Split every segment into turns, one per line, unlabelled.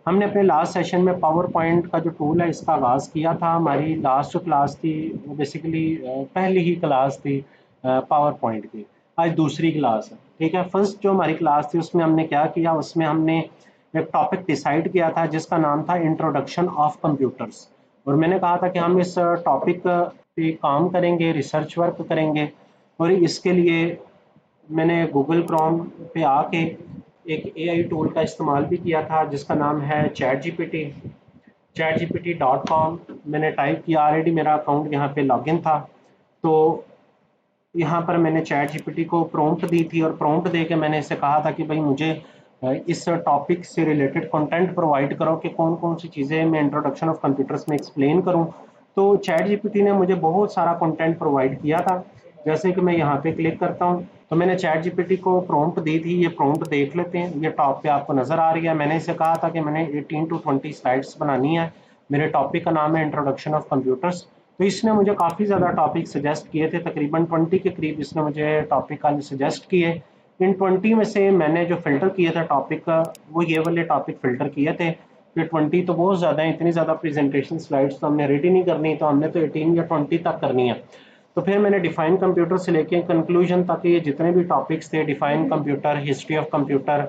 हमने अपने last session में पावर पॉइंट का जो टूल है इसका आगाज़ किया था। हमारी लास्ट जो क्लास थी वो बेसिकली पहली ही क्लास थी पावर पॉइंट की। आज दूसरी क्लास है, ठीक है। फर्स्ट जो हमारी क्लास थी उसमें हमने क्या किया, उसमें हमने एक टॉपिक डिसाइड किया था जिसका नाम था इंट्रोडक्शन ऑफ कंप्यूटर्स। और मैंने कहा था कि हम इस टॉपिक पे काम करेंगे, रिसर्च वर्क करेंगे। और इसके लिए मैंने गूगल क्रोम पे आके एक एआई टूल का इस्तेमाल भी किया था जिसका नाम है ChatGPT। chatgpt.com मैंने टाइप किया, ऑलरेडी मेरा अकाउंट यहाँ पे लॉगिन था। तो यहाँ पर मैंने ChatGPT को प्रॉम्प्ट दी थी और प्रॉम्प्ट दे के मैंने इसे कहा था कि भाई मुझे इस टॉपिक से रिलेटेड कंटेंट प्रोवाइड करो कि कौन कौन सी चीज़ें मैं इंट्रोडक्शन ऑफ कंप्यूटर्स में एक्सप्लेन करूँ। तो ChatGPT ने मुझे बहुत सारा कंटेंट प्रोवाइड किया था। जैसे कि मैं यहाँ पे क्लिक करता हूँ तो मैंने ChatGPT को प्रॉम्प्ट दी थी, ये प्रॉम्प्ट देख लेते हैं। ये टॉप पे आपको नज़र आ रही है। मैंने इसे कहा था कि मैंने 18 to 20 स्लाइड्स बनानी है। मेरे टॉपिक का नाम है इंट्रोडक्शन ऑफ कंप्यूटर्स। तो इसने मुझे काफ़ी ज़्यादा टॉपिक सजेस्ट किए थे, तकरीबन 20 के करीब इसने मुझे टॉपिक का सजेस्ट किए। इन 20 में से मैंने जो फ़िल्टर किए थे टॉपिक का, वो ये वाले टॉपिक फ़िल्टर किए थे। फिर 20 तो बहुत ज़्यादा है, इतनी ज़्यादा प्रेजेंटेशन स्लाइड्स तो हमने रेडी नहीं करनी, तो हमने तो 18 या 20 तक करनी है। तो फिर मैंने डिफाइन कंप्यूटर से लेके कंक्लूजन तक ये जितने भी टॉपिक्स थे, define computer, history of computer,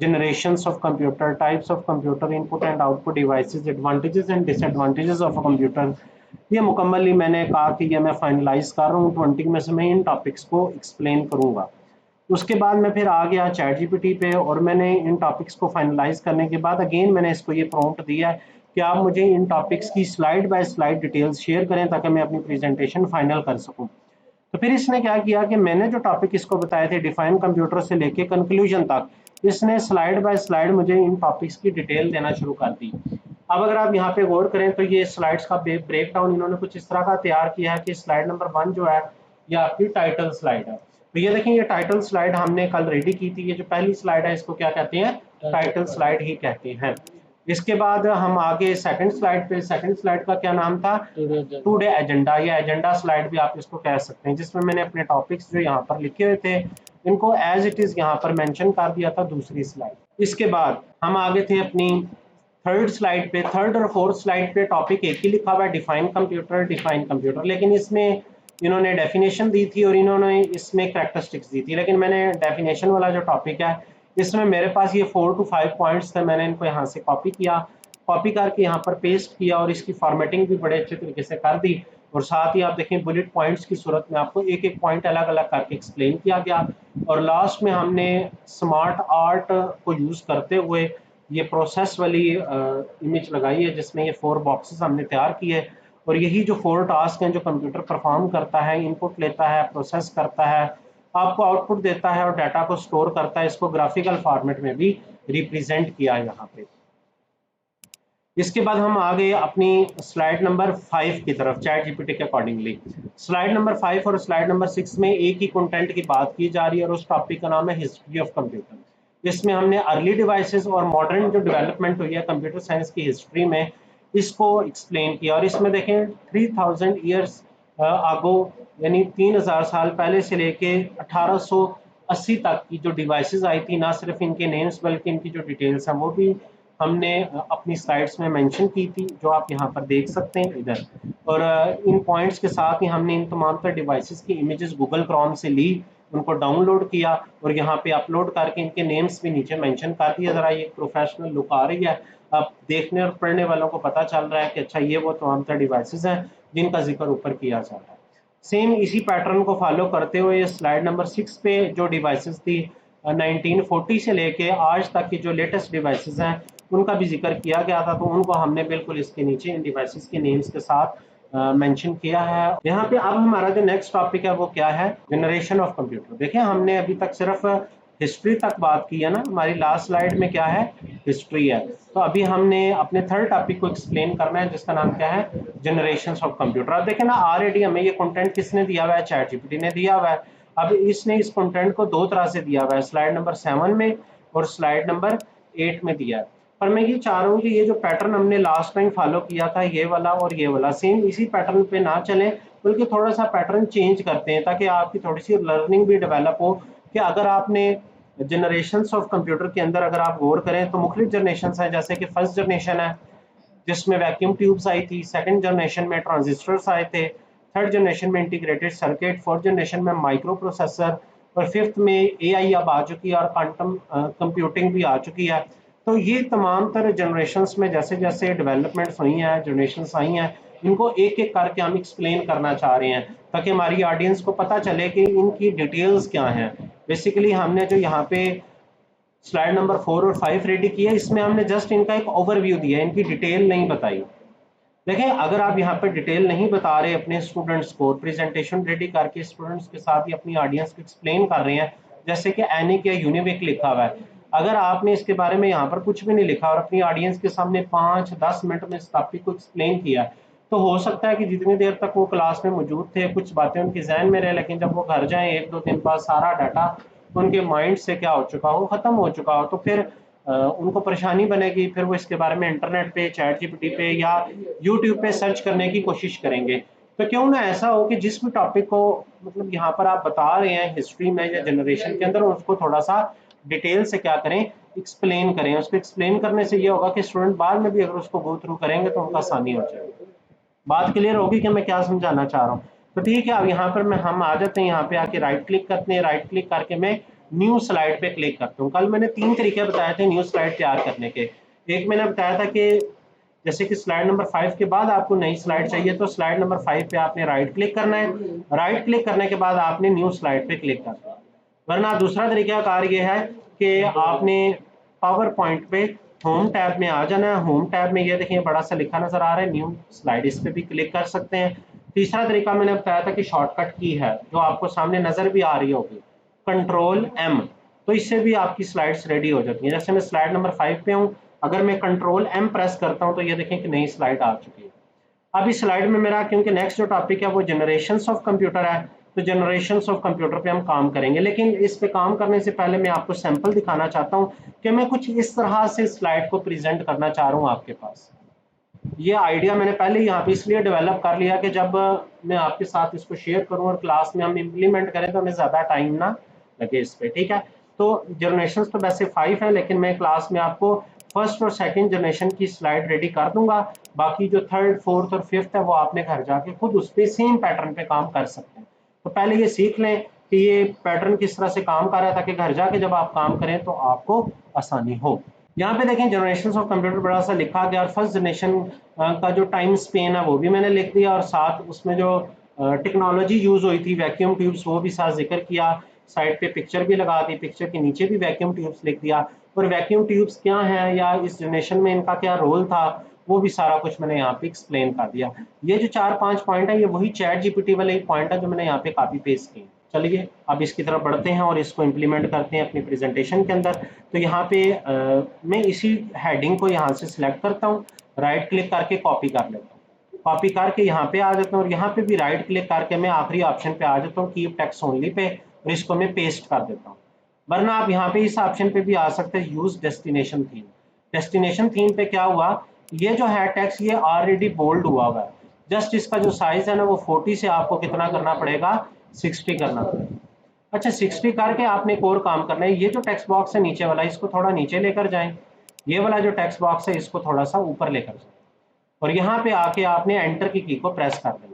generations of computer, types of computer, input and output devices, advantages and disadvantages of computer, ये मुकम्मली मैंने कहा कि ये मैं फाइनलाइज कर रहा हूँ। 20 में से मैं इन टॉपिक्स को एक्सप्लेन करूँगा। उसके बाद मैं फिर आ गया ChatGPT पे और मैंने इन टॉपिक्स को फाइनलाइज करने के बाद अगेन मैंने इसको ये प्रॉम्प्ट दिया है कि आप मुझे इन टॉपिक्स की slide bye slide details share करें ताकि मैं अपनी प्रेजेंटेशन फाइनल कर सकूं। तो फिर इसने क्या किया कि मैंने जो टॉपिक इसको बताए थे डिफाइन कंप्यूटर से लेके कंक्लूजन तक, इसने स्लाइड बाय स्लाइड मुझे इन टॉपिक्स की डिटेल देना शुरू कर दी। अब अगर आप यहाँ पे गौर करें तो ये स्लाइड्स का ब्रेक डाउन इन्होंने कुछ इस तरह का तैयार किया है कि स्लाइड नंबर 1 जो है ये आपकी टाइटल स्लाइड है। तो ये देखें, ये टाइटल स्लाइड हमने कल रेडी की थी। ये जो पहली स्लाइड है इसको क्या कहते हैं, टाइटल स्लाइड ही कहते हैं। इसके बाद हम आगे सेकंड स्लाइड पे, सेकंड स्लाइड का क्या नाम था, टुडे एजेंडा। ये एजेंडा स्लाइड भी आप इसको कह सकते हैं, जिसमें मैंने अपने टॉपिक्स जो यहाँ पर लिखे हुए थे इनको एज इट इज यहाँ पर मेंशन कर दिया था दूसरी स्लाइड। इसके बाद हम आगे थे अपनी थर्ड स्लाइड पे। थर्ड और फोर्थ स्लाइड पे टॉपिक एक ही लिखा हुआ है, डिफाइन कंप्यूटर, डिफाइन कंप्यूटर, लेकिन इसमें इन्होंने डेफिनेशन दी थी और इन्होंने इसमें कैरेक्टरिस्टिक्स दी थी। लेकिन मैंने डेफिनेशन वाला जो टॉपिक है इसमें मेरे पास ये 4 to 5 पॉइंट्स थे, मैंने इनको यहाँ से कॉपी किया, कॉपी करके यहाँ पर पेस्ट किया और इसकी फॉर्मेटिंग भी बड़े अच्छे तरीके से कर दी। और साथ ही आप देखें बुलेट पॉइंट्स की सूरत में आपको एक एक पॉइंट अलग अलग करके एक्सप्लेन किया गया। और लास्ट में हमने स्मार्ट आर्ट को यूज़ करते हुए ये प्रोसेस वाली इमेज लगाई है जिसमें ये 4 बॉक्सेस हमने तैयार किए। और यही जो 4 टास्क हैं जो कंप्यूटर परफॉर्म करता है, इनपुट लेता है, प्रोसेस करता है, आपको आउटपुट देता है और डाटा को स्टोर करता है, इसको ग्राफिकल फॉर्मेट में भी रिप्रेजेंट किया है यहाँ पे। इसके बाद हम आ गए अपनी स्लाइड नंबर 5 की तरफ ChatGPT के अकॉर्डिंगली। स्लाइड नंबर 5 और स्लाइड नंबर 6 में एक ही कंटेंट की बात की जा रही है और उस टॉपिक का नाम है हिस्ट्री ऑफ कंप्यूटर। इसमें हमने अर्ली डिवाइसेस और मॉडर्न जो डेवलपमेंट हुई है कंप्यूटर साइंस की हिस्ट्री में इसको एक्सप्लेन किया। और इसमें देखें 3000 ईयर्स आगो, यानी 3000 साल पहले से लेके 1880 तक की जो डिवाइसेस आई थी, ना सिर्फ इनके नेम्स बल्कि इनकी जो डिटेल्स हैं वो भी हमने अपनी स्लाइड्स में मेंशन की थी, जो आप यहाँ पर देख सकते हैं इधर। और इन पॉइंट्स के साथ ही हमने इन तमाम तर डिवाइसेस की इमेजेस गूगल क्रोम से ली, उनको डाउनलोड किया और यहाँ पे अपलोड करके इनके नेम्स भी नीचे मेंशन कर दिया। ज़रा ये प्रोफेशनल लुक आ रही है, अब देखने और पढ़ने वालों को पता चल रहा है कि अच्छा ये वो तमाम तर डिवाइसेस हैं जिनका जिक्र ऊपर किया जा रहा है। सेम इसी पैटर्न को फॉलो करते हुए स्लाइड नंबर 6 पे जो डिवाइसेस थी 1940 से लेके आज तक की जो लेटेस्ट डिवाइसेस हैं उनका भी जिक्र किया गया था, तो उनको हमने बिल्कुल इसके नीचे इन डिवाइसेस के नेम्स के साथ मेंशन किया है। यहाँ पे अब हमारा जो नेक्स्ट टॉपिक है वो क्या है, जनरेशन ऑफ कंप्यूटर। देखिए हमने अभी तक सिर्फ हिस्ट्री तक बात की है ना, हमारी लास्ट स्लाइड में क्या है, हिस्ट्री है। तो अभी हमने अपने थर्ड टॉपिक को एक्सप्लेन करना है जिसका नाम क्या है, जनरेशन ऑफ कंप्यूटर। अब देखें ना ऑलरेडी हमें ये कंटेंट किसने दिया हुआ है, ChatGPT ने दिया हुआ है। अब इसने इस कंटेंट को दो तरह से दिया हुआ है, स्लाइड नंबर 7 में और स्लाइड नंबर 8 में दिया है। पर मैं ये चाह रहा हूँ कि ये जो पैटर्न हमने लास्ट टाइम फॉलो किया था, ये वाला और ये वाला, सेम इसी पैटर्न पे ना चलें बल्कि थोड़ा सा पैटर्न चेंज करते हैं ताकि आपकी थोड़ी सी लर्निंग भी डेवलप हो। कि अगर आपने जनरेशंस ऑफ कंप्यूटर के अंदर अगर आप गौर करें तो मुख्तलिफ जनरेशंस हैं, जैसे कि फर्स्ट जनरेशन है जिसमें वैक्यूम ट्यूब्स आई थी, सेकंड जनरेशन में ट्रांजिस्टर्स आए थे, थर्ड जनरेशन में इंटीग्रेटेड सर्किट, फोर्थ जनरेशन में माइक्रो प्रोसेसर और फिफ्थ में एआई अब आ चुकी है और क्वांटम कंप्यूटिंग भी आ चुकी है। तो ये तमाम तरह जनरेशंस में जैसे जैसे डेवलपमेंट्स हुई हैं, जनरेशंस आई हैं, इनको एक एक करके हम एक्सप्लेन करना चाह रहे हैं ताकि हमारी ऑडियंस को पता चले कि इनकी डिटेल्स क्या हैं। बेसिकली हमने जो यहाँ पे स्लाइड नंबर 4 और 5 रेडी किया, इसमें हमने जस्ट इनका एक ओवरव्यू दिया, इनकी डिटेल नहीं बताई। देखिए अगर आप यहाँ पे डिटेल नहीं बता रहे अपने स्टूडेंट्स को, प्रेजेंटेशन रेडी करके स्टूडेंट्स के साथ ही अपनी ऑडियंस को एक्सप्लेन कर रहे हैं, जैसे कि एनिक या यूनिविक लिखा हुआ है, अगर आपने इसके बारे में यहाँ पर कुछ भी नहीं लिखा और अपनी ऑडियंस के सामने 5-10 मिनट में इस टॉपिक को एक्सप्लेन किया, तो हो सकता है कि जितनी देर तक वो क्लास में मौजूद थे कुछ बातें उनके जहन में रहे, लेकिन जब वो घर जाएं 1-2 दिन बाद सारा डाटा उनके माइंड से क्या हो चुका हो, खत्म हो चुका हो, तो फिर उनको परेशानी बनेगी। फिर वो इसके बारे में इंटरनेट पे, चैट जीपीटी पे या यूट्यूब पे सर्च करने की कोशिश करेंगे। तो क्यों ना ऐसा हो कि जिस भी टॉपिक को मतलब यहाँ पर आप बता रहे हैं हिस्ट्री में या जनरेशन के अंदर, उसको थोड़ा सा डिटेल से क्या करें, एक्सप्लेन करें। उसको एक्सप्लेन करने से ये होगा कि स्टूडेंट बाद में भी अगर उसको गो थ्रू करेंगे तो उनका आसानी हो जाएगी। बात क्लियर होगी कि मैं क्या समझाना चाह रहा हूँ। तो ठीक है, अब यहाँ पर मैं हम आ जाते हैं, यहाँ पे आके राइट क्लिक करते हैं, राइट क्लिक करके मैं न्यू स्लाइड पे क्लिक करता हूँ। कल मैंने 3 तरीके बताए थे न्यू स्लाइड तैयार करने के। एक मैंने बताया था कि जैसे कि स्लाइड नंबर 5 के बाद आपको नई स्लाइड चाहिए तो स्लाइड नंबर 5 पे आपने राइट क्लिक करना है, राइट क्लिक करने के बाद आपने न्यू स्लाइड पे क्लिक करना है। वरना दूसरा तरीका कार ये है कि आपने पावर पॉइंट पे होम टैब में आ जाना है। होम टैब में ये देखिए बड़ा सा लिखा नजर आ रहा है न्यू स्लाइड, इस पे भी क्लिक कर सकते हैं। तीसरा तरीका मैंने बताया था कि शॉर्टकट की है जो आपको सामने नजर भी आ रही होगी, कंट्रोल एम, तो इससे भी आपकी स्लाइड्स रेडी हो जाती हैं। जैसे मैं स्लाइड नंबर 5 पे हूँ, अगर मैं कंट्रोल एम प्रेस करता हूँ तो ये देखें कि नई स्लाइड आ चुकी है। अब इस स्लाइड में मेरा क्योंकि नेक्स्ट जो टॉपिक है वो जनरेशंस ऑफ कंप्यूटर है, तो जनरेशंस ऑफ कंप्यूटर पे हम काम करेंगे। लेकिन इस पे काम करने से पहले मैं आपको सैंपल दिखाना चाहता हूँ कि मैं कुछ इस तरह से स्लाइड को प्रेजेंट करना चाह रहा हूँ आपके पास। ये आइडिया मैंने पहले यहाँ पे इसलिए डेवलप कर लिया कि जब मैं आपके साथ इसको शेयर करूँ और क्लास में हम इम्प्लीमेंट करें तो हमें ज़्यादा टाइम ना लगे इस पे। ठीक है, तो जनरेशन तो वैसे 5 है, लेकिन मैं क्लास में आपको फर्स्ट और सेकंड जनरेशन की स्लाइड रेडी कर दूंगा। बाकी जो थर्ड, फोर्थ और फिफ्थ है वो आपने घर जाके खुद उस पर सेम पैटर्न पे काम कर सकते हैं। तो पहले ये सीख लें कि ये पैटर्न किस तरह से काम कर रहा है, ताकि घर जाके जब आप काम करें तो आपको आसानी हो। यहाँ पे देखें जनरेशन ऑफ कंप्यूटर बड़ा सा लिखा गया और फर्स्ट जनरेशन का जो टाइम स्पेन है वो भी मैंने लिख दिया, और साथ उसमें जो टेक्नोलॉजी यूज हुई थी वैक्यूम ट्यूब्स वो भी साथ जिक्र किया। साइड पे पिक्चर भी लगा दी, पिक्चर के नीचे भी वैक्यूम ट्यूब्स लिख दिया, और वैक्यूम ट्यूब्स क्या हैं या इस जनरेशन में इनका क्या रोल था वो भी सारा कुछ मैंने यहाँ पे एक्सप्लेन कर दिया। ये जो 4-5 पॉइंट है ये वही चैट जीपीटी वाले पॉइंट है जो मैंने यहाँ पे कॉपी पेस्ट किए। चलिए अब इसकी तरफ बढ़ते हैं और इसको इम्प्लीमेंट करते हैं अपनी प्रेजेंटेशन के अंदर। तो यहाँ पे मैं इसी हेडिंग को यहाँ से सिलेक्ट करता हूँ, राइट क्लिक करके कॉपी कर लेता हूँ, कॉपी करके यहाँ पे आ जाता हूँ, और यहाँ पे भी राइट क्लिक करके मैं आखिरी ऑप्शन पे आ जाता हूँ कीप टेक्स्ट ओनली पे, और इसको मैं पेस्ट कर देता हूँ। वरना आप यहाँ पे इस ऑप्शन पे भी आ सकते हैं use destination theme. Destination theme पे क्या हुआ, ये जो है टेक्स्ट ये ऑलरेडी बोल्ड हुआ है, जस्ट इसका जो साइज है ना वो 40 से आपको कितना करना पड़ेगा, 60 करना पड़ेगा। अच्छा 60 करके आपने एक और काम करना है, ये जो टेक्स्ट बॉक्स है नीचे वाला इसको थोड़ा नीचे लेकर जाएं, ये वाला जो टेक्स्ट बॉक्स है इसको थोड़ा सा ऊपर लेकर जाएं, और यहाँ पे आके आपने एंटर की को प्रेस कर देना।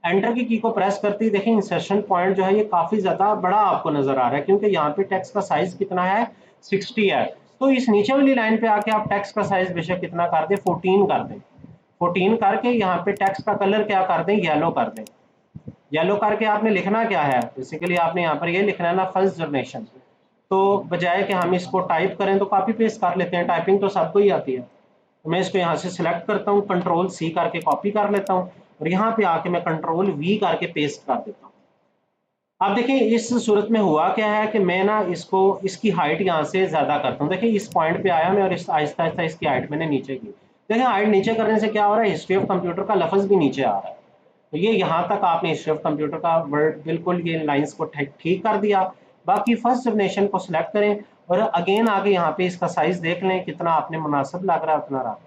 एंटर की को प्रेस करते ही देखिए इंसर्शन पॉइंट जो है ये काफी ज्यादा बड़ा आपको नजर आ रहा है, क्योंकि यहाँ पे टेक्स्ट का साइज कितना है, 60 है। तो इस नीचे वाली लाइन पे आके आप टेक्स्ट का साइज बेशक कितना कर दें, 14 कर दें। 14 करके यहाँ पे टेक्स्ट का कलर क्या कर दें, येलो कर दें। येलो करके आपने लिखना क्या है, बेसिकली आपने यहाँ पर ये लिखना है ना फर्स्ट जनरेशन। तो बजाय कि हम इसको टाइप करें तो कॉपी पेस्ट कर लेते हैं, टाइपिंग तो सबको ही आती है। तो मैं इसको यहाँ से सिलेक्ट करता हूँ, कंट्रोल सी करके कॉपी कर लेता हूँ, और यहाँ पे आके मैं कंट्रोल वी करके पेस्ट कर देता हूँ। अब देखिए इस सूरत में हुआ क्या है कि मैं ना इसको इसकी हाइट यहाँ से ज्यादा करता हूँ। देखिए इस पॉइंट पे आया मैं और इस आहिस्ता आहिस्ता इसकी हाइट मैंने नीचे की। देखिए हाइट नीचे करने से क्या हो रहा है, हिस्ट्री ऑफ कंप्यूटर का लफ्ज भी नीचे आ रहा है। तो ये यहाँ तक आपने हिस्ट्री ऑफ कंप्यूटर का वर्ड बिल्कुल ये लाइंस को ठीक कर दिया। बाकी फर्स्ट जनरेशन को सिलेक्ट करें और अगेन आगे यहाँ पे इसका साइज देख लें कितना आपने मुनासिब लग रहा है उतना रहा,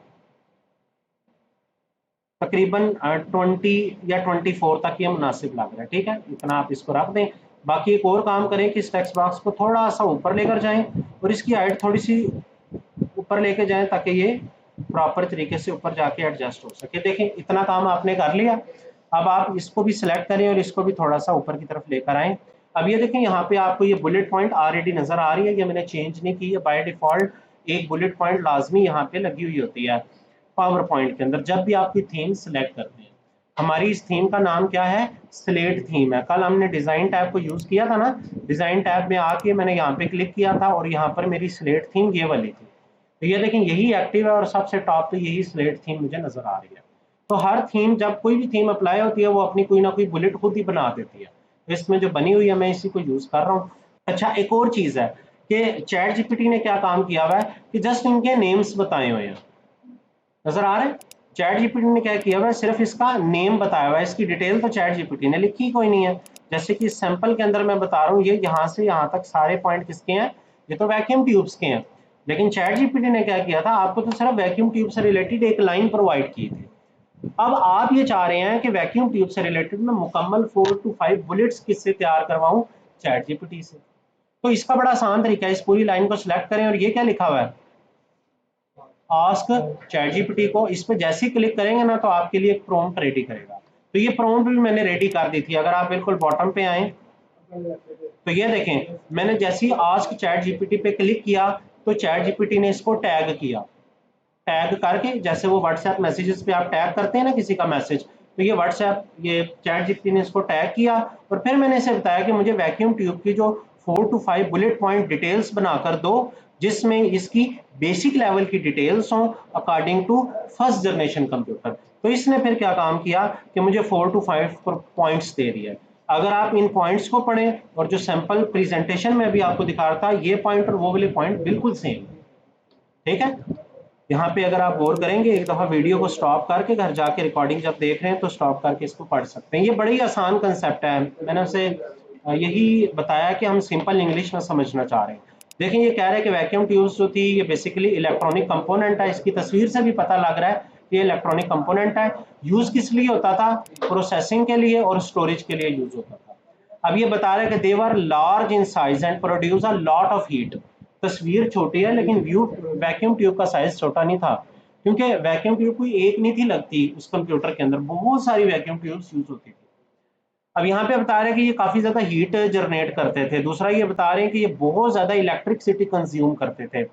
तकरीबन 20 या 24 तक ये मुनासिब लग रहा है। ठीक है, इतना आप इसको रख दें। बाकी एक और काम करें कि इस टेक्स्ट बॉक्स को थोड़ा सा ऊपर लेकर जाएं और इसकी हाइट थोड़ी सी ऊपर लेके जाएं ताकि ये प्रॉपर तरीके से ऊपर जाके एडजस्ट हो सके। देखें इतना काम आपने कर लिया। अब आप इसको भी सिलेक्ट करें और इसको भी थोड़ा सा ऊपर की तरफ लेकर आएं। अब ये देखें यहाँ पे आपको ये बुलेट पॉइंट ऑलरेडी नजर आ रही है, ये मैंने चेंज नहीं की है। बाय डिफॉल्ट एक बुलेट पॉइंट लाजमी यहाँ पे लगी हुई होती है पावर पॉइंट के अंदर जब भी आपकी थीम सिलेक्ट करते हैं। हमारी इस थीम का नाम क्या है, स्लेट थीम है। कल हमने डिजाइन टैब को यूज किया था ना, डिजाइन टैब में आके मैंने यहाँ पे क्लिक किया था और यहाँ पर मेरी स्लेट थीम ये वाली थी। तो ये देखें यही एक्टिव है और सबसे टॉप पे यही स्लेट थीम मुझे नजर आ रही है। तो हर थीम, जब कोई भी थीम अप्लाई होती है वो अपनी कोई ना कोई बुलेट खुद ही बना देती है। तो इसमें जो बनी हुई है मैं इसी को यूज कर रहा हूँ। अच्छा एक और चीज है कि चैट जीपीटी ने क्या काम किया हुआ है कि जस्ट इनके नेम्स बताए हुए हैं, नजर आ रहे हैं। चैट जीपीटी ने क्या किया हुआ है, सिर्फ इसका नेम बताया हुआ है, इसकी डिटेल तो चैट जीपीटी ने लिखी कोई नहीं है। जैसे कि सैंपल के अंदर मैं बता रहा हूँ, ये यहाँ से यहाँ तक सारे पॉइंट किसके हैं, ये तो वैक्यूम ट्यूब्स के हैं। लेकिन चैट जीपीटी ने क्या किया था, आपको तो सिर्फ वैक्यूम ट्यूब से रिलेटेड एक लाइन प्रोवाइड की थी। अब आप ये चाह रहे हैं कि वैक्यूम ट्यूब से रिलेटेड मैं मुकम्मल 4 to 5 बुलेट्स किससे तैयार करवाऊं, चैट जीपीटी से। तो इसका बड़ा आसान तरीका है, इस पूरी लाइन को सिलेक्ट करें और ये क्या लिखा हुआ है, आस्क चैट जीपीटी को। इस पे जैसे ही क्लिक करेंगे ना तो आपके लिए एक प्रॉम्प्ट रेडी करेगा। तो ये प्रॉम्प्ट भी मैंने रेडी कर दी थी। अगर आप बिल्कुल बॉटम पे आए तो ये देखें, मैंने जैसे ही आस्क चैट जीपीटी पे क्लिक किया तो चैट जीपीटी ने इसको टैग किया। टैग करके, जैसे वो व्हाट्सएप मैसेजेस पे आप टैग करते हैं ना किसी का मैसेज, तो ये व्हाट्सएप, ये चैट जीपीटी ने इसको टैग किया और फिर मैंने इसे बताया कि मुझे वैक्यूम ट्यूब की जो 4 to 5 बुलेट पॉइंट डिटेल्स बनाकर दो जिसमें इसकी बेसिक लेवल की डिटेल्स हों according to first generation computer. तो इसने फिर क्या काम किया कि मुझे 4 to 5 पॉइंट्स दे दिया है। अगर आप इन पॉइंट्स को पढ़ें और जो सैंपल प्रेजेंटेशन में भी आपको दिखा रहा था, ये पॉइंट और वो वाले पॉइंट बिल्कुल सेम, ठीक है। यहाँ पे अगर आप गौर करेंगे, एक दफा वीडियो को स्टॉप करके घर जाके रिकॉर्डिंग जब देख रहे हैं तो स्टॉप करके इसको पढ़ सकते हैं। ये बड़ी आसान कंसेप्ट है, मैंने उसे यही बताया कि हम सिंपल इंग्लिश में समझना चाह रहे हैं। देखिए ये कह रहे हैं कि वैक्यूम ट्यूब्स जो थी ये बेसिकली इलेक्ट्रॉनिक कंपोनेंट है। इसकी तस्वीर से भी पता लग रहा है कि ये इलेक्ट्रॉनिक कंपोनेंट है। यूज किस लिए होता था, प्रोसेसिंग के लिए और स्टोरेज के लिए यूज होता था। अब ये बता रहे हैं कि they were large in size and produce a lot of heat. तस्वीर छोटी है लेकिन व्यू वैक्यूम ट्यूब का साइज छोटा नहीं था, क्योंकि वैक्यूम ट्यूब कोई एक नहीं थी लगती उस कंप्यूटर के अंदर, बहुत सारी वैक्यूम ट्यूब्स यूज होती थी। अब यहाँ पे बता रहे हैं कि ये काफी ज्यादा हीट जनरेट करते थे। दूसरा ये बता रहे हैं कि ये बहुत ज्यादा इलेक्ट्रिसिटी कंज्यूम करते थे।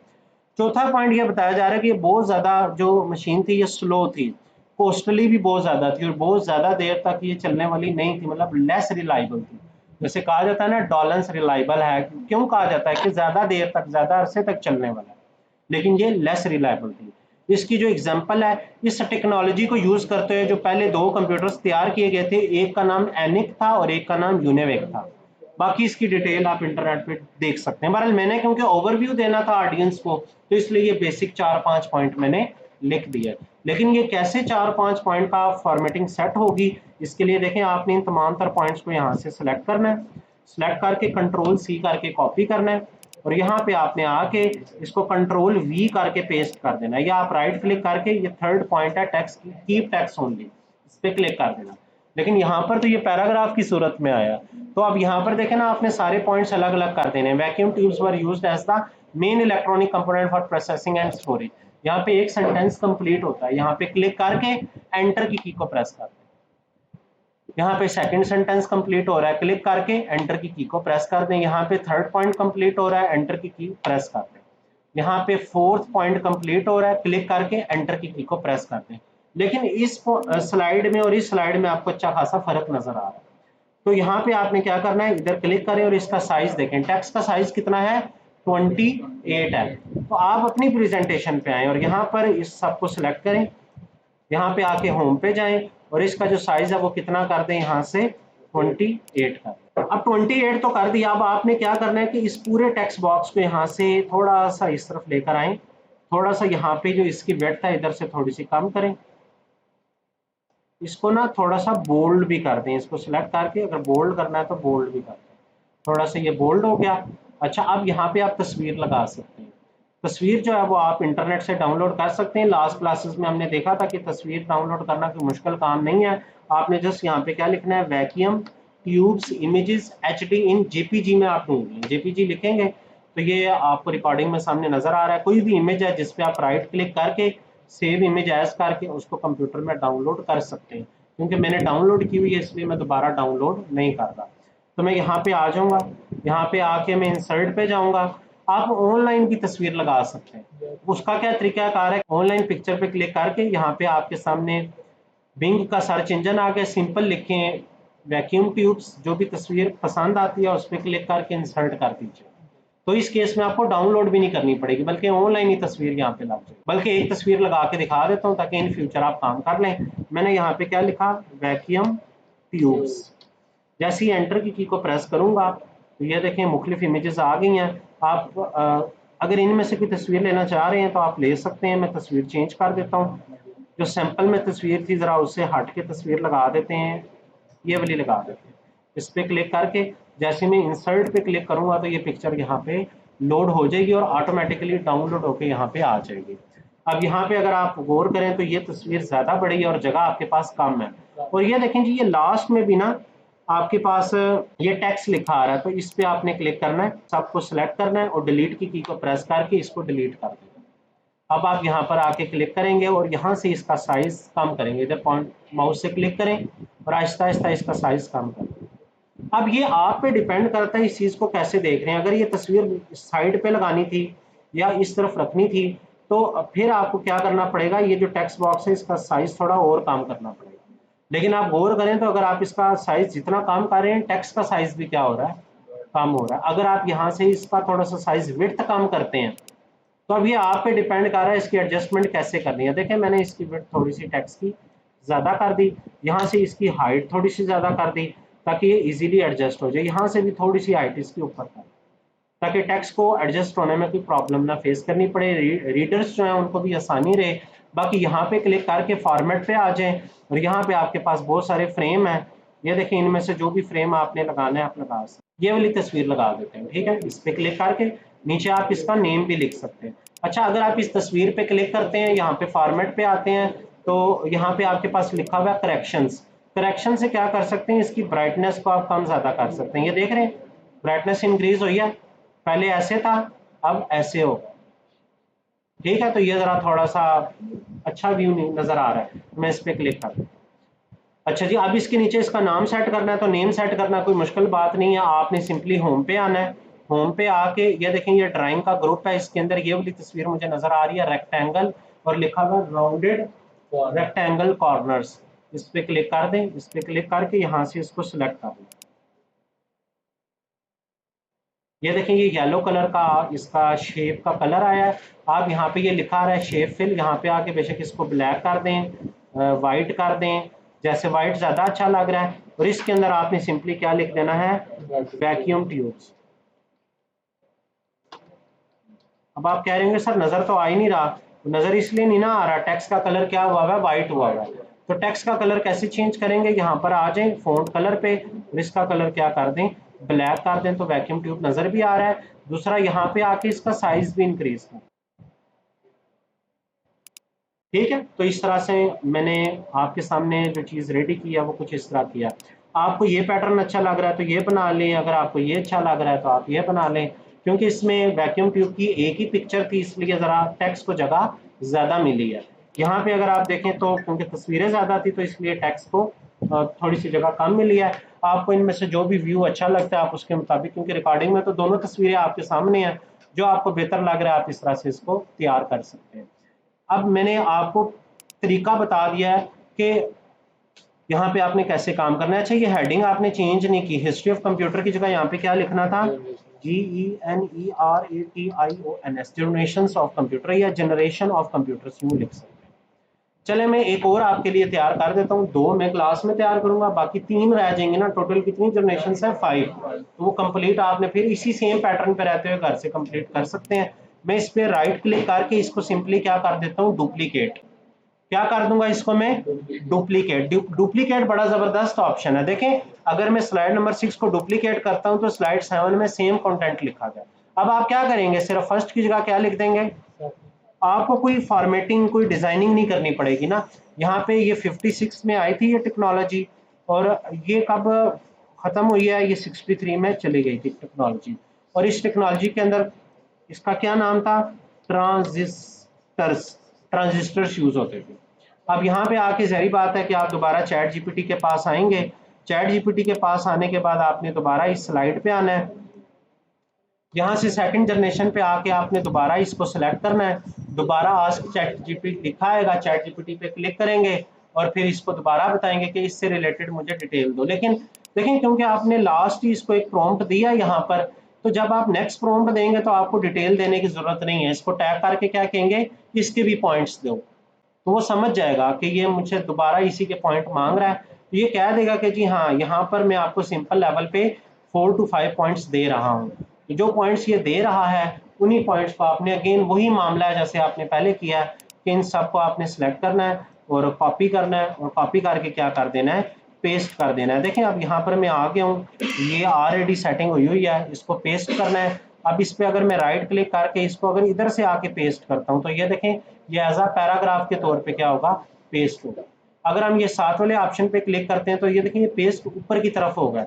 चौथा पॉइंट ये बताया जा रहा है कि ये बहुत ज्यादा जो मशीन थी ये स्लो थी, कॉस्टली भी बहुत ज्यादा थी और बहुत ज्यादा देर तक ये चलने वाली नहीं थी, मतलब लेस रिलायबल थी। जैसे कहा जाता है ना डॉलेंस रिलायबल है, क्यों कहा जाता है कि ज्यादा देर तक, ज्यादा अरसे तक चलने वाला है, लेकिन ये लेस रिलायबल थी। इसकी जो एग्जांपल है, इस टेक्नोलॉजी को यूज करते हुए जो पहले दो कंप्यूटर्स तैयार किए गए थे, एक का नाम एनिक था और एक का नाम यूनिवेक था। बाकी इसकी डिटेल आप इंटरनेट पे देख सकते हैं। बहरहाल मैंने क्योंकि ओवरव्यू देना था ऑडियंस को, तो इसलिए ये बेसिक 4-5 पॉइंट मैंने लिख दिए। लेकिन ये कैसे 4-5 पॉइंट का फॉर्मेटिंग सेट होगी, इसके लिए देखें आपने इन तमाम तर पॉइंट्स को यहाँ से सिलेक्ट करना है। सिलेक्ट करके कंट्रोल सी करके कॉपी करना है और यहाँ पे आपने आके इसको कंट्रोल वी करके पेस्ट कर देना है, या आप राइट क्लिक करके, ये थर्ड पॉइंट है टेक्स्ट, कीप टेक्स्ट ओनली, इस पे क्लिक कर देना। लेकिन यहाँ पर तो ये पैराग्राफ की सूरत में आया। तो अब यहाँ पर देखें ना, आपने सारे पॉइंट्स अलग अलग कर देने। Vacuum tubes were used as the main electronic component for processing and storage. यहाँ पे एक सेंटेंस कंप्लीट होता है, यहाँ पे क्लिक करके एंटर की को प्रेस कर दें। यहाँ पे सेकंड सेंटेंस कंप्लीट हो रहा है, क्लिक करके एंटर की को प्रेस कर दें। यहाँ पे थर्ड पॉइंट कंप्लीट हो रहा है, एंटर की प्रेस कर दें। यहाँ पे फोर्थ पॉइंट कंप्लीट हो रहा है, क्लिक करके एंटर की को प्रेस कर दें। लेकिन इस स्लाइड में और इस स्लाइड में आपको अच्छा खासा फर्क नजर आ रहा है। तो यहाँ पे आपने क्या करना है, इधर क्लिक करें और इसका साइज देखें, टेक्स्ट का साइज कितना है, 28 है। तो आप अपनी प्रेजेंटेशन पे आए और यहाँ पर इस सबको सिलेक्ट करें, यहाँ पे आके होम पे जाएं और इसका जो साइज है वो कितना कर दें, यहाँ से 28 कर। अब 28 तो कर दिया। अब आपने क्या करना है कि इस पूरे टेक्स्ट बॉक्स को यहाँ से थोड़ा सा इस तरफ लेकर आए, थोड़ा सा यहाँ पे जो इसकी विड्थ है इधर से थोड़ी सी कम करें, इसको ना थोड़ा सा बोल्ड भी कर दें। इसको सिलेक्ट करके अगर बोल्ड करना है तो बोल्ड भी कर दें, थोड़ा सा ये बोल्ड हो गया। अच्छा अब यहाँ पे आप तस्वीर लगा सकते हैं। तस्वीर जो है वो आप इंटरनेट से डाउनलोड कर सकते हैं। लास्ट क्लासेस में हमने देखा था कि तस्वीर डाउनलोड करना कोई मुश्किल काम नहीं है। आपने जस्ट यहाँ पे क्या लिखना है, वैक्यूम ट्यूब्स इमेजेस एचडी इन जेपीजी में आप ढूंढ लें, जेपीजी लिखेंगे तो ये आपको रिकॉर्डिंग में सामने नजर आ रहा है। कोई भी इमेज है जिस पे आप राइट क्लिक करके सेव इमेज एज करके उसको कंप्यूटर में डाउनलोड कर सकते हैं। क्योंकि मैंने डाउनलोड की हुई है इसलिए मैं दोबारा डाउनलोड नहीं करता। तो मैं यहाँ पे आ जाऊंगा, यहाँ पे आके मैं इंसर्ट पे जाऊंगा। आप ऑनलाइन भी तस्वीर लगा सकते हैं। उसका क्या तरीकाकार है, ऑनलाइन पिक्चर पे क्लिक करके यहाँ पे आपके सामने बिंग का सर्च इंजन आ गया, सिंपल लिखें वैक्यूम ट्यूब्स, जो भी तस्वीर पसंद आती है उस पर क्लिक करके इंसर्ट कर दीजिए। तो इस केस में आपको डाउनलोड भी नहीं करनी पड़ेगी, बल्कि ऑनलाइन ही तस्वीर यहाँ पे लग जाए। बल्कि एक तस्वीर लगा के दिखा देता हूँ ताकि इन फ्यूचर आप काम कर लें। मैंने यहाँ पे क्या लिखा, वैक्यूम ट्यूब्स। जैसे ही एंटर की को प्रेस करूंगा तो ये देखें मुख्तलिफ इमेजेस आ गई हैं। आप अगर इनमें से कोई तस्वीर लेना चाह रहे हैं तो आप ले सकते हैं। मैं तस्वीर चेंज कर देता हूँ, जो सैंपल में तस्वीर थी ज़रा उससे हट के तस्वीर लगा देते हैं, ये वाली लगा देते हैं। इस पर क्लिक करके जैसे मैं इंसर्ट पे क्लिक करूंगा तो ये पिक्चर यहाँ पे लोड हो जाएगी और ऑटोमेटिकली डाउनलोड होकर यहाँ पे आ जाएगी। अब यहाँ पे अगर आप गौर करें तो ये तस्वीर ज़्यादा बड़ी है और जगह आपके पास कम है। और ये देखें जी, ये लास्ट में भी ना आपके पास ये टेक्स्ट लिखा आ रहा है, तो इस पे आपने क्लिक करना है, सबको सिलेक्ट करना है और डिलीट की को प्रेस करके इसको डिलीट कर देना। अब आप यहाँ पर आके क्लिक करेंगे और यहाँ से इसका साइज कम करेंगे, इधर माउस से क्लिक करें और आहिस्ता आहिस्ता इसका साइज कम करें। अब ये आप पे डिपेंड करता है इस चीज को कैसे देख रहे हैं। अगर ये तस्वीर साइड पे लगानी थी या इस तरफ रखनी थी तो फिर आपको क्या करना पड़ेगा, ये जो टेक्स्ट बॉक्स है इसका साइज थोड़ा और कम करना पड़ेगा। लेकिन आप गौर करें तो अगर आप इसका साइज जितना कम कर रहे हैं टेक्स्ट का साइज भी क्या हो रहा है, कम हो रहा है। अगर आप यहाँ से इसका थोड़ा सा साइज विड्थ कम करते हैं तो अब ये आप पे डिपेंड कर रहा है इसकी एडजस्टमेंट कैसे करनी है। देखें मैंने इसकी विड्थ थोड़ी सी टेक्स्ट की ज़्यादा कर दी, यहाँ से इसकी हाइट थोड़ी सी ज़्यादा कर दी ताकि ये इजीली एडजस्ट हो जाए। यहाँ से भी थोड़ी सी हाइट इसके ऊपर कर, ताकि टेक्स्ट को एडजस्ट होने में कोई प्रॉब्लम ना फेस करनी पड़े, रीडर्स जो हैं उनको भी आसानी रहे। बाकी यहाँ पे क्लिक करके फॉर्मेट पे आ जाएं और यहाँ पे आपके पास बहुत सारे फ्रेम हैं। ये देखें इनमें से जो भी फ्रेम आपने लगाना है आप लगा सकते हैं। ये वाली तस्वीर लगा देते हैं, ठीक है। इस पे क्लिक करके नीचे आप इसका नेम भी लिख सकते हैं। अच्छा, अगर आप इस तस्वीर पे क्लिक करते हैं, यहाँ पे फॉर्मेट पे आते हैं तो यहाँ पे आपके पास लिखा हुआ है करेक्शंस। करेक्शन से क्या कर सकते हैं, इसकी ब्राइटनेस को आप कम ज्यादा कर सकते हैं। ये देख रहे हैं ब्राइटनेस इंक्रीज हुई है, पहले ऐसे था अब ऐसे हो, ठीक है। तो ये जरा थोड़ा सा अच्छा व्यू नजर आ रहा है। मैं इस पे क्लिक कर, अच्छा जी, अब इसके नीचे इसका नाम सेट करना है तो नेम सेट करना कोई मुश्किल बात नहीं है। आपने सिंपली होम पे आना है, होम पे आके ये देखें ये ड्राइंग का ग्रुप है, इसके अंदर ये वाली तस्वीर मुझे नजर आ रही है रेक्टेंगल और लिखा हुआ राउंडेड रेक्टेंगल कॉर्नर्स। इस पे क्लिक कर दें, इस पे क्लिक करके यहाँ से इसको सिलेक्ट कर दें। ये देखें ये येलो कलर का इसका शेप का कलर आया है। आप यहाँ पे ये लिखा आ रहा है शेप फिल, यहाँ पे आके बेशक इसको ब्लैक कर दें, वाइट कर दें, जैसे वाइट ज़्यादा अच्छा लग रहा है। और इसके अंदर आपने सिंपली क्या लिख देना है, वैक्यूम ट्यूब्स। अब आप कह रहे होंगे सर नज़र तो आ ही नहीं रहा, तो नज़र इसलिए नहीं ना आ रहा, टेक्स्ट का कलर क्या हुआ है, वाइट हुआ है। तो टेक्स्ट का कलर कैसे चेंज करेंगे, यहाँ पर आ जाएं फ़ॉन्ट कलर पे और इसका कलर क्या कर दें, ब्लैक कर दें, तो वैक्यूम ट्यूब नज़र भी आ रहा है। दूसरा यहाँ पे आके इसका साइज भी इंक्रीज कर, ठीक है। तो इस तरह से मैंने आपके सामने जो चीज़ रेडी की है वो कुछ इस तरह किया। आपको ये पैटर्न अच्छा लग रहा है तो ये बना लें, अगर आपको ये अच्छा लग रहा है तो आप ये बना लें। क्योंकि इसमें वैक्यूम ट्यूब की एक ही पिक्चर थी इसलिए ज़रा टेक्स्ट को जगह ज़्यादा मिली है। यहाँ पे अगर आप देखें तो क्योंकि तस्वीरें ज़्यादा थी तो इसलिए टेक्स्ट को थोड़ी सी जगह कम मिली है। आपको इनमें से जो भी व्यू अच्छा लगता है आप उसके मुताबिक, क्योंकि रिकॉर्डिंग में तो दोनों तस्वीरें आपके सामने हैं, जो आपको बेहतर लग रहा है आप इस तरह से इसको तैयार कर सकते हैं। अब मैंने आपको तरीका बता दिया है कि यहाँ पे आपने कैसे काम करना है। अच्छा, ये हेडिंग आपने चेंज नहीं की, हिस्ट्री ऑफ कंप्यूटर की जगह यहाँ पे क्या लिखना था, GENERATIONS, जनरेशंस ऑफ कंप्यूटर या जनरेशन ऑफ कंप्यूटर्स यूं लिख सकते हैं। चले मैं एक और आपके लिए तैयार कर देता हूँ, 2 मैं क्लास में तैयार करूंगा, बाकी 3 रह जाएंगे ना। टोटल कितनी जनरेशन है, 5। तो वो कंप्लीट आपने फिर इसी सेम पैटर्न पे रहते हुए घर से कंप्लीट कर सकते हैं। मैं इस पे राइट क्लिक करके इसको सिंपली क्या कर देता हूँ, डुप्लीकेट। क्या कर दूंगा इसको मैं, डुप्लीकेट। डुप्लीकेट बड़ा जबरदस्त ऑप्शन है। देखें अगर मैं स्लाइड नंबर 6 को डुप्लीकेट करता हूं तो स्लाइड 7 में सेम कंटेंट लिखा गया। अब आप क्या करेंगे, सिर्फ फर्स्ट की जगह क्या लिख देंगे, आपको कोई फॉर्मेटिंग कोई डिजाइनिंग नहीं करनी पड़ेगी ना। यहाँ पे ये 56 में आई थी ये टेक्नोलॉजी, और ये कब ख़त्म हुई है, ये 63 में चली गई थी टेक्नोलॉजी। और इस टेक्नोलॉजी के अंदर इसका क्या नाम था? ट्रांजिस्टर्स। ट्रांजिस्टर्स यूज़ होते थे। अब यहाँ पे आके ज़ाहिर बात है कि आप दोबारा चैट जीपीटी के पास आएंगे। चैट जीपीटी के पास आने के बाद आपने दोबारा इस स्लाइड पे आना है। यहाँ से सेकंड जनरेशन पे आके आपने दोबारा इसको सिलेक्ट करना है। दोबारा आस्क चैट जीपीटी लिखा आएगा, चैट जीपीटी पे क्लिक करेंगे और फिर इसको दोबारा बताएंगे कि इससे रिलेटेड मुझे डिटेल दो। लेकिन देखिए, क्योंकि आपने लास्ट ही इसको एक प्रॉम्प्ट दिया यहाँ पर, तो जब आप नेक्स्ट प्रॉम्प्ट देंगे तो आपको डिटेल देने की जरूरत नहीं है। इसको टैग करके क्या कहेंगे, इसके भी पॉइंट्स दो, तो वो समझ जाएगा कि ये मुझे दोबारा इसी के पॉइंट मांग रहा है। तो ये कह देगा कि जी हाँ, यहाँ पर मैं आपको सिंपल लेवल पे 4 to 5 पॉइंट्स दे रहा हूँ। तो जो पॉइंट्स ये दे रहा है उन्हीं पॉइंट्स को आपने, अगेन वही मामला है जैसे आपने पहले किया है कि इन सबको आपने सेलेक्ट करना है और कॉपी करना है, और कॉपी करके क्या कर देना है, पेस्ट कर देना है। देखें अब यहाँ पर मैं आ गया हूँ, ये ऑलरेडी सेटिंग हुई है, इसको पेस्ट करना है। अब इस पर अगर मैं राइट क्लिक करके इसको अगर इधर से आके पेस्ट करता हूँ तो ये देखें, ये एज अ पैराग्राफ के तौर पे क्या होगा, पेस्ट होगा। अगर हम ये साथ वाले ऑप्शन पे क्लिक करते हैं तो ये देखें, ये पेस्ट ऊपर की तरफ होगा।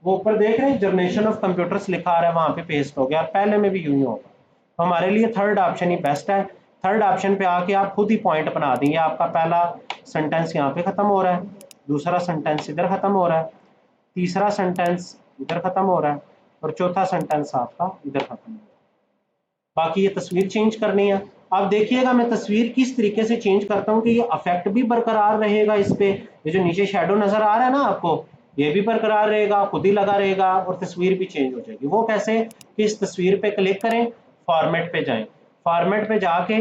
वो ऊपर देख रहे हैं जनरेशन ऑफ कंप्यूटर्स लिखा आ रहा है, वहां पे पेस्ट हो गया। पहले में भी यूं ही होगा। तो हमारे लिए थर्ड ऑप्शन ही बेस्ट है। थर्ड ऑप्शन पे आके आप खुद ही पॉइंट बना देंगे। आपका पहला सेंटेंस यहाँ पे खत्म हो रहा है, दूसरा सेंटेंस इधर खत्म हो रहा है, तीसरा सेंटेंस इधर खत्म हो रहा है, और चौथा सेंटेंस आपका इधर खत्म हो रहा है। बाकी ये तस्वीर चेंज करनी है। आप देखिएगा मैं तस्वीर किस तरीके से चेंज करता हूँ कि ये इफेक्ट भी बरकरार रहेगा इस पे। ये जो नीचे शेडो नजर आ रहा है ना आपको, ये भी बरकरार रहेगा, खुद ही लगा रहेगा, और तस्वीर भी चेंज हो जाएगी। वो कैसे कि इस तस्वीर पे क्लिक करें, फॉर्मेट पे जाएं, फॉर्मेट पे जाके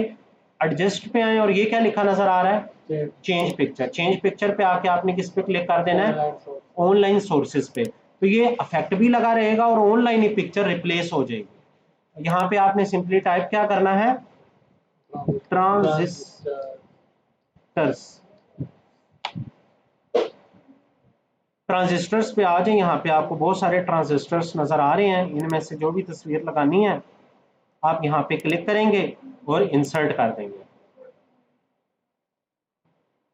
एडजस्ट पे आए, और ये क्या लिखा नजर आ रहा है, चेंज पिक्चर। चेंज पिक्चर पे आके आपने किस पे क्लिक कर देना है, ऑनलाइन सोर्सेज पे। तो ये इफेक्ट भी लगा रहेगा और ऑनलाइन ही पिक्चर रिप्लेस हो जाएगी। यहाँ पे आपने सिंपली टाइप क्या करना है, ट्रांजिस्टर्स। ट्रांजिस्टर्स पे आ जाए। यहाँ पे आपको बहुत सारे ट्रांजिस्टर्स नजर आ रहे हैं, इनमें से जो भी तस्वीर लगानी है आप यहाँ पे क्लिक करेंगे और इंसर्ट कर देंगे।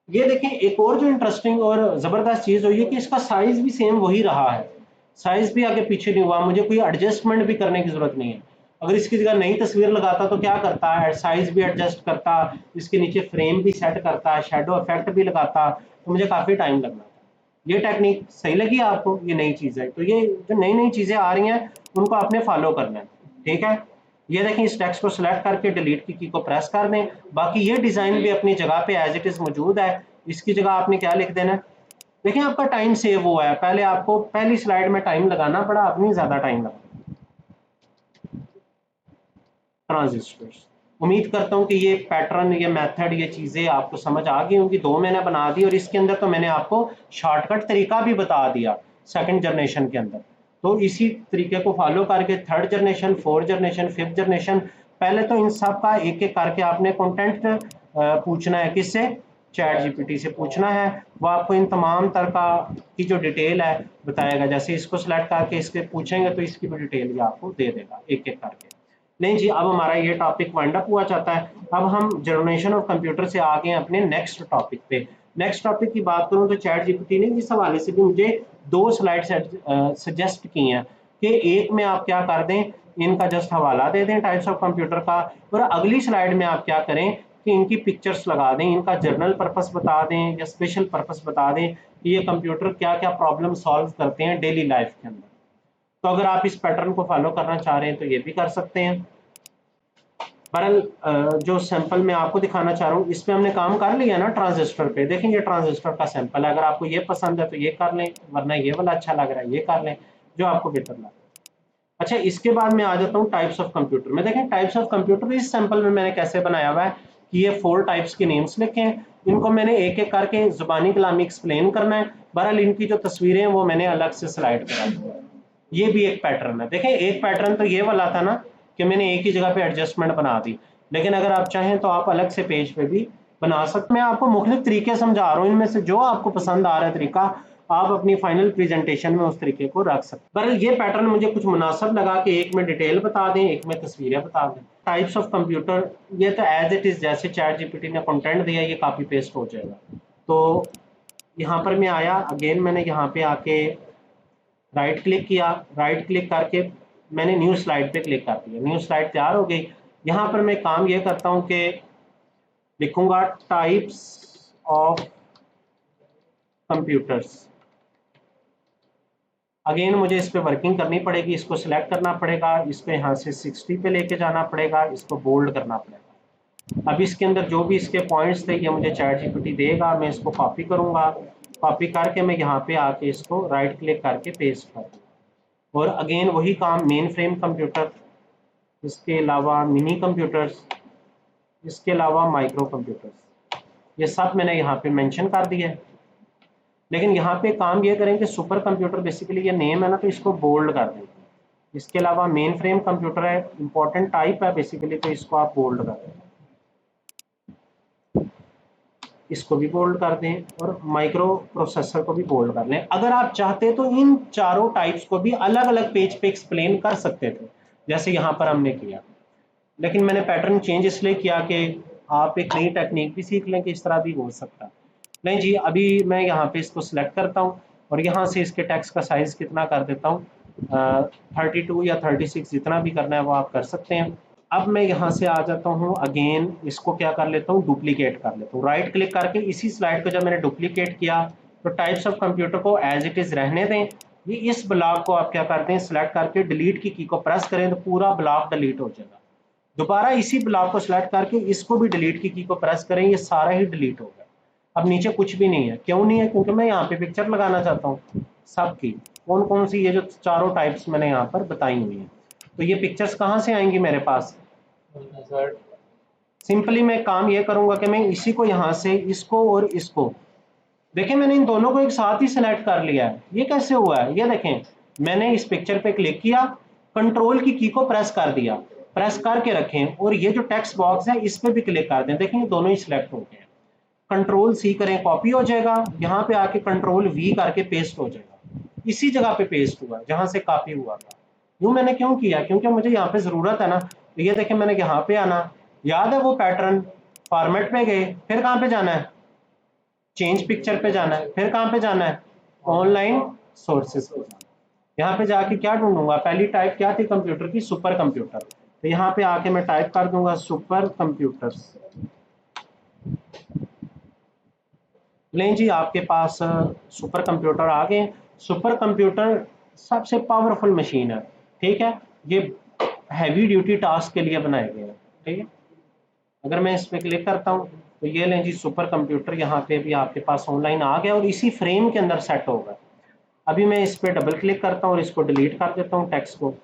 ये देखें, एक और जो इंटरेस्टिंग और जबरदस्त चीज हुई है कि इसका साइज भी सेम वही रहा है। साइज भी आगे पीछे नहीं हुआ, मुझे कोई एडजस्टमेंट भी करने की जरूरत नहीं है। अगर इसकी जगह नई तस्वीर लगाता तो क्या करता है, साइज भी एडजस्ट करता, इसके नीचे फ्रेम भी सेट करता, शैडो इफेक्ट भी लगाता, तो मुझे काफी टाइम लगना था। ये टेक्निक सही लगी आपको? ये नई चीज है। तो ये जो नई नई चीजें आ रही हैं उनको आपने फॉलो करना है, ठीक है। ये देखें, इस टेक्स्ट को सिलेक्ट करके डिलीट की को प्रेस कर दें। बाकी ये डिजाइन भी अपनी जगह पे एज इट इज मौजूद है। इसकी जगह आपने क्या लिख देना है, देखिए आपका टाइम सेव हुआ है। पहले आपको पहली स्लाइड में टाइम लगाना पड़ा, अब नहीं ज्यादा टाइम लगा। ट्रांजिस्टर्स, उम्मीद करता हूँ कि ये पैटर्न, ये मेथड, ये चीजें आपको समझ आ गई होंगी। दो मैंने बना दी और इसके अंदर तो मैंने आपको शॉर्टकट तरीका भी बता दिया सेकंड जनरेशन के अंदर। तो इसी तरीके को फॉलो करके third generation, fourth generation, fifth generation, पहले तो इन सब का एक एक करके आपने कंटेंट पूछना है। किससे? चैट जीपीटी से पूछना है। वो आपको इन तमाम तरह का की जो डिटेल है बताएगा। जैसे इसको सिलेक्ट करके इसके पूछेंगे तो इसकी भी डिटेल भी आपको दे देगा एक एक करके। नहीं जी, अब हमारा ये टॉपिक वाइंड अप हुआ चाहता है। अब हम जनरेशन ऑफ कंप्यूटर से आ गए अपने नेक्स्ट टॉपिक पे। नेक्स्ट टॉपिक की बात करूं तो चैट जीपीटी ने इस हवाले से भी मुझे दो स्लाइड सजेस्ट की हैं कि एक में आप क्या कर दें, इनका जस्ट हवाला दे दें टाइप्स ऑफ कंप्यूटर का, और अगली स्लाइड में आप क्या करें कि इनकी पिक्चर्स लगा दें, इनका जर्नल पर्पस बता दें या स्पेशल पर्पस बता दें कि ये कंप्यूटर क्या क्या प्रॉब्लम सॉल्व करते हैं डेली लाइफ के अंदर। तो अगर आप इस पैटर्न को फॉलो करना चाह रहे हैं तो ये भी कर सकते हैं। बहरहाल जो सैंपल मैं आपको दिखाना चाह रहा हूँ इस पे हमने काम कर लिया ना ट्रांजिस्टर पे। देखें ये ट्रांजिस्टर का सैंपल है। अगर आपको ये पसंद है तो ये कर लें, वरना ये वाला अच्छा लग रहा है ये कर लें, जो आपको बेहतर लगे। अच्छा, इसके बाद मैं आ जाता हूँ टाइप्स ऑफ कंप्यूटर में। देखें टाइप्स ऑफ कंप्यूटर इस सैंपल में मैंने कैसे बनाया हुआ है कि ये 4 टाइप्स के नेम्स लिखे हैं। इनको मैंने एक एक करके जुबानी कलामी एक्सप्लेन करना है। बहरहाल इनकी जो तस्वीरें हैं वो मैंने अलग से स्लाइड पर रखी है। ये भी एक पैटर्न है। देखें एक पैटर्न तो ये वाला था ना कि मैंने एक ही जगह पे एडजस्टमेंट बना दी, लेकिन अगर आप चाहें तो आप अलग से पेज पे भी बना सकते। मैं आपको मुख्तलिफ तरीके समझा रहा हूँ, इनमें से जो आपको पसंद आ रहा है तरीका आप अपनी फाइनल प्रेजेंटेशन में उस तरीके को रख सकते। पर ये पैटर्न मुझे कुछ मुनासिब लगा कि एक में डिटेल बता दें, एक में तस्वीरें बता दें। टाइप्स ऑफ कंप्यूटर, ये तो एज इट इज जैसे चैट जीपीटी ने कंटेंट दिया ये कॉपी पेस्ट हो जाएगा। तो यहाँ पर मैं आया, अगेन मैंने यहाँ पे आके राइट क्लिक किया, राइट क्लिक करके मैंने न्यू स्लाइड पे क्लिक कर दिया, न्यू स्लाइड तैयार हो गई। यहाँ पर मैं काम ये करता हूँ कि लिखूंगा टाइप्स ऑफ कंप्यूटर्स। अगेन मुझे इस पे वर्किंग करनी पड़ेगी, इसको सिलेक्ट करना पड़ेगा, इसको यहाँ से 60 पे लेके जाना पड़ेगा, इसको बोल्ड करना पड़ेगा। अब इसके अंदर जो भी इसके पॉइंट्स थे ये मुझे चैट जीपीटी देगा, मैं इसको कॉपी करूंगा, कॉपी करके मैं यहाँ पे आके इसको राइट क्लिक करके पेस्ट कर दूंगा। और अगेन वही काम, मेन फ्रेम कंप्यूटर, इसके अलावा मिनी कंप्यूटर्स, इसके अलावा माइक्रो कंप्यूटर्स, ये सब मैंने यहाँ पे मेंशन कर दिया है। लेकिन यहाँ पे काम ये करें कि सुपर कंप्यूटर बेसिकली ये नेम है ना, तो इसको बोल्ड कर दें। इसके अलावा मेन फ्रेम कंप्यूटर है, इंपॉर्टेंट टाइप है बेसिकली, तो इसको आप बोल्ड कर दें, इसको भी बोल्ड कर दें, और माइक्रो प्रोसेसर को भी बोल्ड कर लें। अगर आप चाहते तो इन चारों टाइप्स को भी अलग अलग पेज पे एक्सप्लेन कर सकते थे, जैसे यहाँ पर हमने किया, लेकिन मैंने पैटर्न चेंज इसलिए किया कि आप एक नई टेक्निक भी सीख लें कि इस तरह भी हो सकता है। नहीं जी, अभी मैं यहाँ पे इसको सिलेक्ट करता हूँ और यहाँ से इसके टेक्स्ट का साइज कितना कर देता हूँ, 32 या 36, जितना भी करना है वो आप कर सकते हैं। अब मैं यहाँ से आ जाता हूँ, अगेन इसको क्या कर लेता हूँ, डुप्लीकेट कर लेता हूँ। राइट क्लिक करके इसी स्लाइड को जब मैंने डुप्लीकेट किया तो टाइप्स ऑफ कंप्यूटर को एज इट इज रहने दें। ये इस ब्लॉक को आप क्या करते हैं, सिलेक्ट करके डिलीट की को प्रेस करें तो पूरा ब्लॉक डिलीट हो जाएगा। दोबारा इसी ब्लॉक को सिलेक्ट करके इसको भी डिलीट की को प्रेस करें, ये सारा ही डिलीट हो गया। अब नीचे कुछ भी नहीं है, क्यों नहीं है, क्योंकि मैं यहाँ पे पिक्चर लगाना चाहता हूँ सबकी, कौन कौन सी, ये जो चारों टाइप्स मैंने यहाँ पर बताई हुई हैं। तो ये पिक्चर्स कहाँ से आएंगी मेरे पास, सिंपली मैं काम ये करूंगा कि मैं इसी को यहाँ से, इसको और इसको, देखें मैंने इन दोनों को एक साथ ही सिलेक्ट कर लिया है। ये कैसे हुआ है, ये देखें, मैंने इस पिक्चर पे क्लिक किया, कंट्रोल की को प्रेस कर दिया, प्रेस करके रखें, और ये जो टेक्स्ट बॉक्स है इस पे भी क्लिक कर दें, देखें ये दोनों ही सिलेक्ट हो गए। कंट्रोल सी करें, कॉपी हो जाएगा, यहाँ पे आके कंट्रोल वी करके पेस्ट हो जाएगा, इसी जगह पे पेस्ट हुआ जहां से कॉपी हुआ था। यूं मैंने क्यों किया, क्योंकि मुझे यहाँ पे जरूरत है ना। तो ये देखें मैंने यहाँ पे आना, याद है वो पैटर्न, फॉर्मेट पे गए, फिर कहाँ पे जाना है, चेंज पिक्चर पे जाना है, फिर कहाँ पे जाना है, ऑनलाइन सोर्सेज पे जाना है। यहाँ पे जाके क्या ढूंढूंगा, पहली टाइप क्या थी कंप्यूटर की, सुपर कंप्यूटर, तो यहाँ पे आके मैं टाइप कर दूंगा सुपर कंप्यूटर्स। लें जी, आपके पास सुपर कंप्यूटर आ गए। सुपर कंप्यूटर सबसे पावरफुल मशीन है, ठीक है, ये हैवी ड्यूटी टास्क के लिए बनाए गए हैं, ठीक है। अगर मैं इस पर क्लिक करता हूँ तो ये लें जी, सुपर कंप्यूटर यहाँ पे भी आपके पास ऑनलाइन आ गया और इसी फ्रेम के अंदर सेट होगा। अभी मैं इस पर डबल क्लिक करता हूँ और इसको डिलीट कर देता हूँ टेक्स्ट को।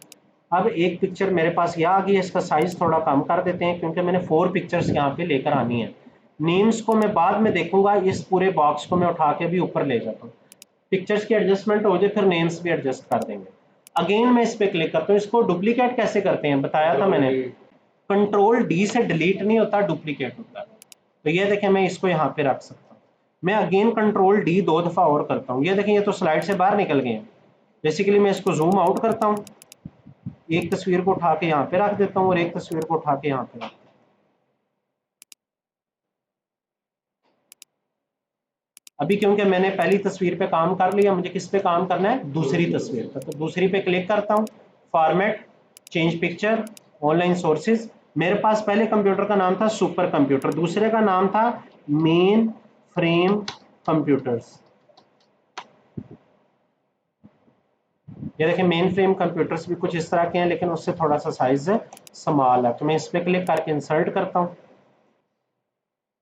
अब एक पिक्चर मेरे पास यह आ गई है, इसका साइज थोड़ा कम कर देते हैं क्योंकि मैंने 4 पिक्चर्स यहाँ पे लेकर आनी है। नेम्स को मैं बाद में देखूंगा, इस पूरे बॉक्स को मैं उठा के भी ऊपर ले जाता हूँ, पिक्चर्स की एडजस्टमेंट हो जाए फिर नेम्स भी एडजस्ट कर देंगे। अगेन मैं इस पर क्लिक करता हूँ, इसको डुप्लीकेट कैसे करते हैं बताया था मैंने, कंट्रोल डी से डिलीट नहीं होता, डुप्लीकेट होता है। तो ये देखें मैं इसको यहाँ पे रख सकता हूँ, मैं अगेन कंट्रोल डी 2 दफा और करता हूँ, ये देखें ये तो स्लाइड से बाहर निकल गए हैं। बेसिकली मैं इसको जूम आउट करता हूँ, एक तस्वीर को उठा के यहाँ पे रख देता हूँ और एक तस्वीर को उठा के यहाँ पे रख देता हूँ। अभी क्योंकि मैंने पहली तस्वीर पे काम कर लिया, मुझे किस पे काम करना है, दूसरी तस्वीर पे, तो दूसरी पे क्लिक करता हूँ, format, change picture, online sources. मेरे पास पहले कंप्यूटर का नाम था सुपर कंप्यूटर, दूसरे का नाम था मेन फ्रेम कंप्यूटर्स। ये देखिए मेन फ्रेम कंप्यूटर्स भी कुछ इस तरह के हैं, लेकिन उससे थोड़ा सा साइज स्मॉल है, तो मैं इस पे क्लिक करके इंसर्ट करता हूँ।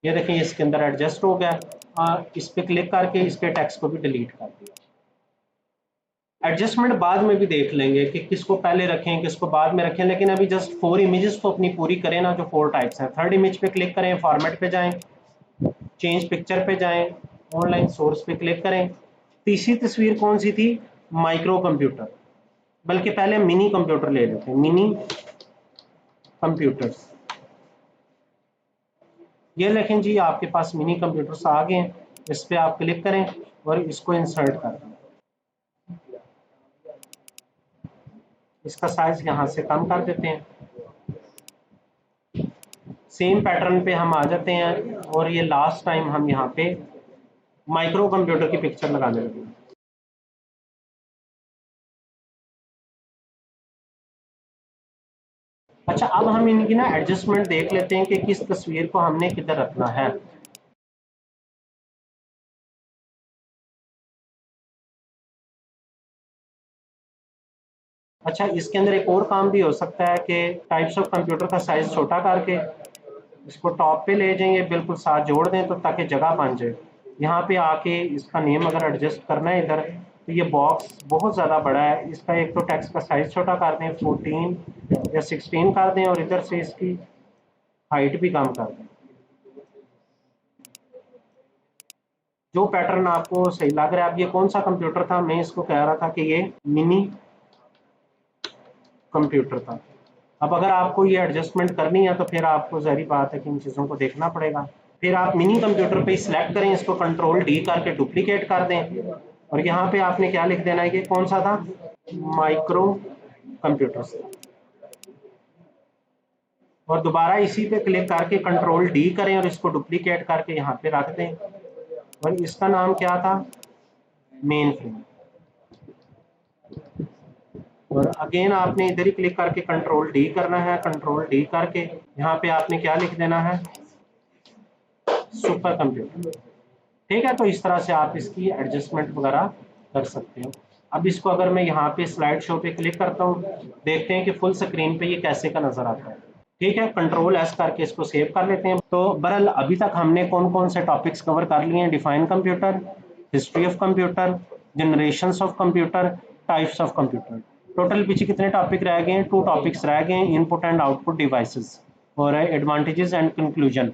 ये देखिए इसके अंदर एडजस्ट हो गया, इस पे क्लिक करके इसके टेक्स्ट को भी डिलीट कर दिया। एडजस्टमेंट बाद में भी देख लेंगे कि किसको पहले रखें किसको बाद में रखें, लेकिन अभी जस्ट 4 इमेजेस को अपनी पूरी करें ना, जो 4 टाइप्स हैं। थर्ड इमेज पे क्लिक करें, फॉर्मेट पे जाएं, चेंज पिक्चर पे जाएं, ऑनलाइन सोर्स पे क्लिक करें। तीसरी तस्वीर कौन सी थी, माइक्रो कंप्यूटर, बल्कि पहले मिनी कंप्यूटर ले लेते हैं, मिनी कंप्यूटर्स। ये देखें जी आपके पास मिनी कंप्यूटर्स आ गए हैं, इस पे आप क्लिक करें और इसको इंसर्ट कर दें। इसका साइज यहाँ से कम कर देते हैं, सेम पैटर्न पे हम आ जाते हैं और ये लास्ट टाइम हम यहाँ पे माइक्रो कंप्यूटर की पिक्चर लगाने लगे। अच्छा, अब हम इनकी ना एडजस्टमेंट देख लेते हैं कि किस तस्वीर को हमने किधर रखना है। अच्छा, इसके अंदर एक और काम भी हो सकता है कि टाइप्स ऑफ कंप्यूटर का साइज छोटा करके इसको टॉप पे ले जाएंगे, बिल्कुल साथ जोड़ दें तो ताकि जगह बन जाए। यहाँ पे आके इसका नेम अगर एडजस्ट करना है इधर, तो ये बॉक्स बहुत ज़्यादा बड़ा है, इसका एक तो टेक्स्ट का साइज छोटा कर दें, 14 या 16 कर दें, और इधर से इसकी हाइट भी कम कर दें। जो पैटर्न आपको सही लग रहा है। अब ये कौन सा कंप्यूटर था, मैं इसको कह रहा था कि ये मिनी कंप्यूटर था। अब अगर आपको ये एडजस्टमेंट करनी है तो फिर आपको ज़ाहिर बात है कि इन चीज़ों को देखना पड़ेगा। फिर आप मिनी कंप्यूटर पे सिलेक्ट करें, इसको कंट्रोल डी करके डुप्लीकेट कर दें, और यहाँ पे आपने क्या लिख देना है, ये कौन सा था, माइक्रो कंप्यूटर्स। और दोबारा इसी पे क्लिक करके कंट्रोल डी करें और इसको डुप्लीकेट करके यहाँ पे रख दें, और इसका नाम क्या था, मेन फ्रेम। और अगेन आपने इधर ही क्लिक करके कंट्रोल डी करना है, कंट्रोल डी करके यहाँ पे आपने क्या लिख देना है, सुपर कंप्यूटर। ठीक है, तो इस तरह से आप इसकी एडजस्टमेंट वगैरह कर सकते हो। अब इसको अगर मैं यहाँ पे स्लाइड शो पे क्लिक करता हूँ, देखते हैं कि फुल स्क्रीन पे ये कैसे का नजर आता है। ठीक है, कंट्रोल एस करके इसको सेव कर लेते हैं। तो बहरहाल अभी तक हमने कौन कौन से टॉपिक्स कवर कर लिए हैं, define computer, history of computer, generations of computer, types of computer. Total पीछे कितने टॉपिक रह गए हैं, 2 टॉपिक्स रह गए हैं, इनपुट एंड आउटपुट डिवाइसेस और एडवांटेजेस एंड कंक्लूजन।